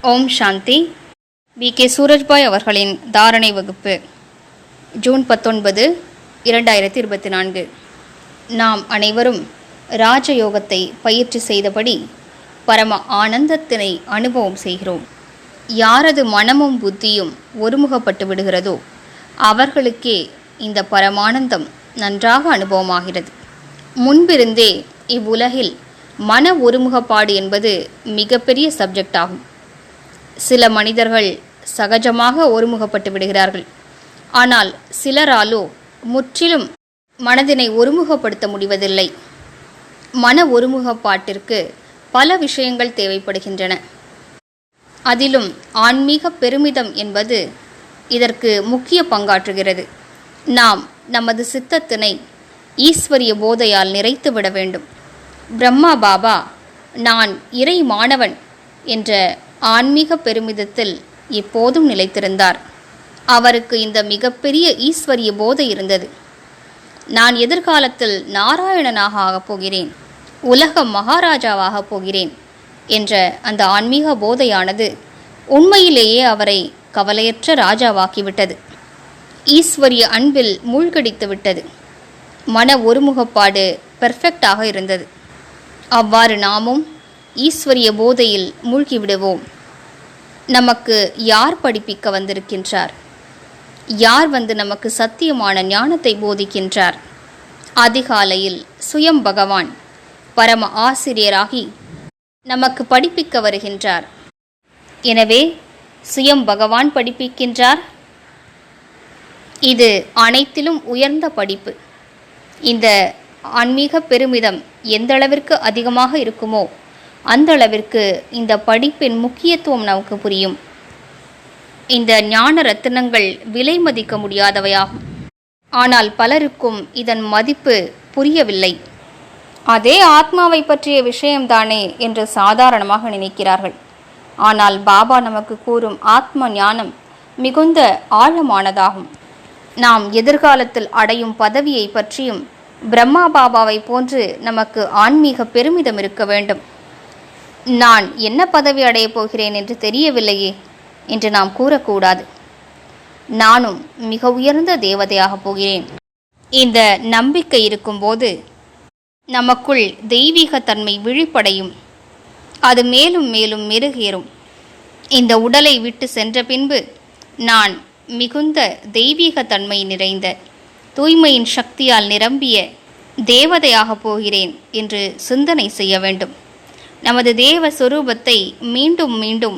ஓம் சாந்தி. K Surajbhai அவர்களின் தாரணை வகுப்பு, ஜூன் 19, 2024. நாம் அனைவரும் ராஜயோகத்தை பயிற்சி செய்தபடி பரம ஆனந்தத்தினை அனுபவம் செய்கிறோம். யாரது மனமும் புத்தியும் ஒருமுகப்பட்டு விடுகிறதோ அவர்களுக்கே இந்த பரமானந்தம் நன்றாக அனுபவமாகிறது. முன்பிருந்தே இவ்வுலகில் மன ஒருமுகப்பாடு என்பது மிகப்பெரிய சப்ஜெக்ட் ஆகும். சில மனிதர்கள் சகஜமாக ஒருமுகப்பட்டு விடுகிறார்கள். ஆனால் சிலராலோ முற்றிலும் மனதினை ஒருமுகப்படுத்த முடிவதில்லை. மன ஒருமுகப்பாட்டிற்கு பல விஷயங்கள் தேவைப்படுகின்றன. அதிலும் ஆன்மீக பெருமிதம் என்பது இதற்கு முக்கிய பங்காற்றுகிறது. நாம் நமது சித்தத்தினை ஈஸ்வரிய போதையால் நிறைத்துவிட வேண்டும். பிரம்மா பாபா நான் இறை மாணவன் என்ற ஆன்மீக பெருமிதத்தில் எப்போதும் நிலைத்திருந்தார். அவருக்கு இந்த மிகப்பெரிய ஈஸ்வரிய போதை இருந்தது. நான் எதிர்காலத்தில் நாராயணனாக ஆகப் போகிறேன், உலக மகாராஜாவாக போகிறேன் என்ற அந்த ஆன்மீக போதையானது உண்மையிலேயே அவரை கவலையற்ற ராஜாவாக்கிவிட்டது. ஈஸ்வரிய அன்பில் மூழ்கடித்து விட்டது. மன ஒருமுகப்பாடு பெர்ஃபெக்டாக இருந்தது. அவ்வாறு நாமும் ஈஸ்வரிய போதையில் மூழ்கிவிடுவோம். நமக்கு யார் படிப்பிக்க வந்திருக்கின்றார்? யார் வந்து நமக்கு சத்தியமான ஞானத்தை போதிக்கின்றார்? அதிகாலையில் சுயம் பகவான் பரம ஆசிரியராகி நமக்கு படிப்பிக்க வருகின்றார். எனவே சுயம் பகவான் படிப்பிக்கின்றார். இது அனைத்திலும் உயர்ந்த படிப்பு. இந்த ஆன்மீக பெருமிதம் எந்த அளவிற்கு அதிகமாக இருக்குமோ அந்த அளவிற்கு இந்த படிப்பின் முக்கியத்துவம் நமக்கு புரியும். இந்த ஞான ரத்தினங்கள் விலை மதிக்க முடியாதவையாகும். ஆனால் பலருக்கும் இதன் மதிப்பு புரியவில்லை. அதே ஆத்மாவை பற்றிய விஷயம்தானே என்று சாதாரணமாக நினைக்கிறார்கள். ஆனால் பாபா நமக்கு கூறும் ஆத்ம ஞானம் மிகுந்த ஆழமானதாகும். நாம் எதிர்காலத்தில் அடையும் பதவியை பற்றியும் பிரம்மா பாபாவை போன்று நமக்கு ஆன்மீக பெருமிதம் இருக்க வேண்டும். நான் என்ன பதவி அடையப் போகிறேன் என்று தெரியவில்லையே என்று நாம் கூறக்கூடாது. நானும் மிக உயர்ந்த தேவதையாகப் போகிறேன். இந்த நம்பிக்கை இருக்கும்போது நமக்குள் தெய்வீகத்தன்மை விழிப்படையும். அது மேலும் மேலும் மெருகேறும். இந்த உடலை விட்டு சென்ற பின்பு நான் மிகுந்த தெய்வீகத்தன்மை நிறைந்த தூய்மையின் சக்தியால் நிரம்பிய தேவதையாகப் போகிறேன் என்று சிந்தனை செய்ய வேண்டும். நமது தேவ சொரூபத்தை மீண்டும் மீண்டும்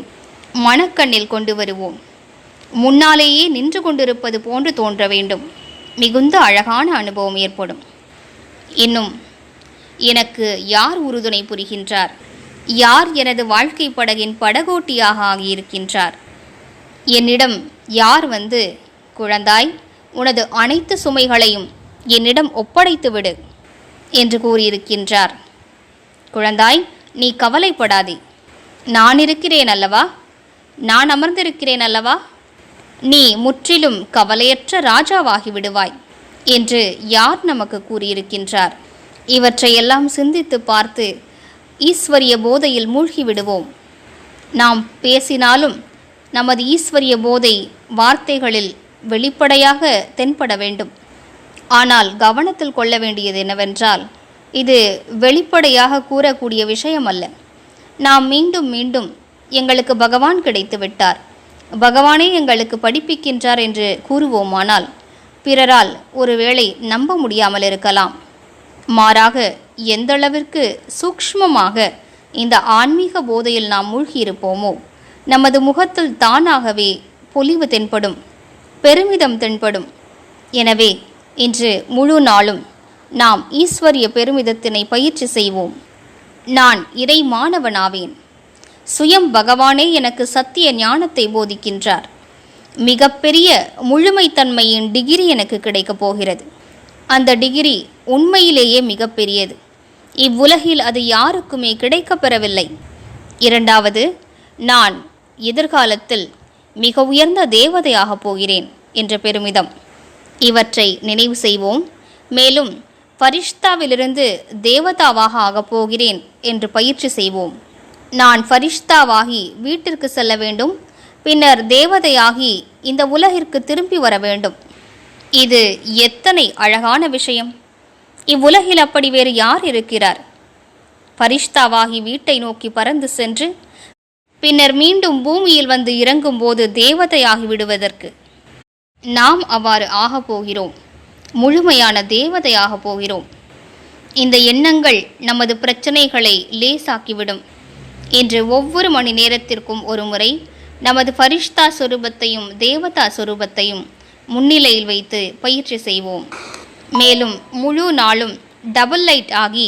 மனக்கண்ணில் கொண்டு வருவோம். முன்னாலேயே நின்று கொண்டிருப்பது போன்று தோன்ற வேண்டும். மிகுந்த அழகான அனுபவம் ஏற்படும். இன்னும் எனக்கு யார் உறுதுணை புரிகின்றார்? யார் எனது வாழ்க்கை படகின் படகோட்டியாக ஆகியிருக்கின்றார்? என்னிடம் யார் வந்து குழந்தாய், உனது அனைத்து சுமைகளையும் என்னிடம் ஒப்படைத்து விடு என்று கூறியிருக்கின்றார். குழந்தாய், நீ கவலைப்படாதே, நான் இருக்கிறேன் அல்லவா, நான் அமர்ந்திருக்கிறேன் அல்லவா, நீ முற்றிலும் கவலையற்ற ராஜாவாகி விடுவாய் என்று யார் நமக்கு கூறியிருக்கின்றார்? இவற்றையெல்லாம் சிந்தித்து பார்த்து ஈஸ்வரிய போதையில் மூழ்கி விடுவோம். நாம் பேசினாலும் நமது ஈஸ்வரிய போதை வார்த்தைகளில் வெளிப்படையாக தென்பட வேண்டும். ஆனால் கவனத்தில் கொள்ள வேண்டியது என்னவென்றால், இது வெளிப்படையாக கூறக்கூடிய விஷயம் அல்ல. நாம் மீண்டும் மீண்டும் எங்களுக்கு பகவான் கிடைத்து விட்டார், பகவானே எங்களுக்கு படிப்பிக்கின்றார் என்று கூறுவோமானால் பிறரால் ஒருவேளை நம்ப முடியாமல் இருக்கலாம். மாறாக எந்தளவிற்கு சூக்ஷ்மமாக இந்த ஆன்மீக போதையில் நாம் மூழ்கியிருப்போமோ நமது முகத்தில் தானாகவே பொலிவு தென்படும், பெருமிதம் தென்படும். எனவே இன்று முழு நாளும் நாம் ஈஸ்வரிய பெருமிதத்தினை பயிற்சி செய்வோம். நான் இறை மாணவனாவேன். சுயம் பகவானே எனக்கு சத்திய ஞானத்தை போதிக்கின்றார். மிகப்பெரிய முழுமைத்தன்மையின் டிகிரி எனக்கு கிடைக்கப் போகிறது. அந்த டிகிரி உண்மையிலேயே மிகப்பெரியது. இவ்வுலகில் அது யாருக்குமே கிடைக்கப்பெறவில்லை. இரண்டாவது, நான் எதிர்காலத்தில் மிக உயர்ந்த தேவதையாகப் போகிறேன் என்ற பெருமிதம். இவற்றை நினைவு செய்வோம். மேலும் பரிஷ்தாவிலிருந்து தேவதாவாக ஆகப் போகிறேன் என்று பயிற்சி செய்வோம். நான் ஃபரிஷ்தாவாகி வீட்டிற்கு செல்ல வேண்டும், பின்னர் தேவதையாகி இந்த உலகிற்கு திரும்பி வர வேண்டும். இது எத்தனை அழகான விஷயம்! இவ்வுலகில் அப்படி வேறு யார் இருக்கிறார்? ஃபரிஷ்தாவாகி வீட்டை நோக்கி பறந்து சென்று பின்னர் மீண்டும் பூமியில் வந்து இறங்கும் போது தேவதையாகி விடுவதற்கு. நாம் அவ்வாறு ஆகப் போகிறோம், முழுமையான தேவதையாக போகிறோம். இந்த எண்ணங்கள் நமது பிரச்சனைகளை லேசாக்கிவிடும். இன்று ஒவ்வொரு மணி நேரத்திற்கும் ஒரு முறை நமது ஃபரிஷ்தா சொரூபத்தையும் தேவதா சொரூபத்தையும் முன்னிலையில் வைத்து பயிற்சி செய்வோம். மேலும் முழு நாளும் டபுள் லைட் ஆகி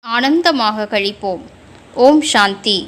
ஆனந்தமாக கழிப்போம். ஓம் சாந்தி.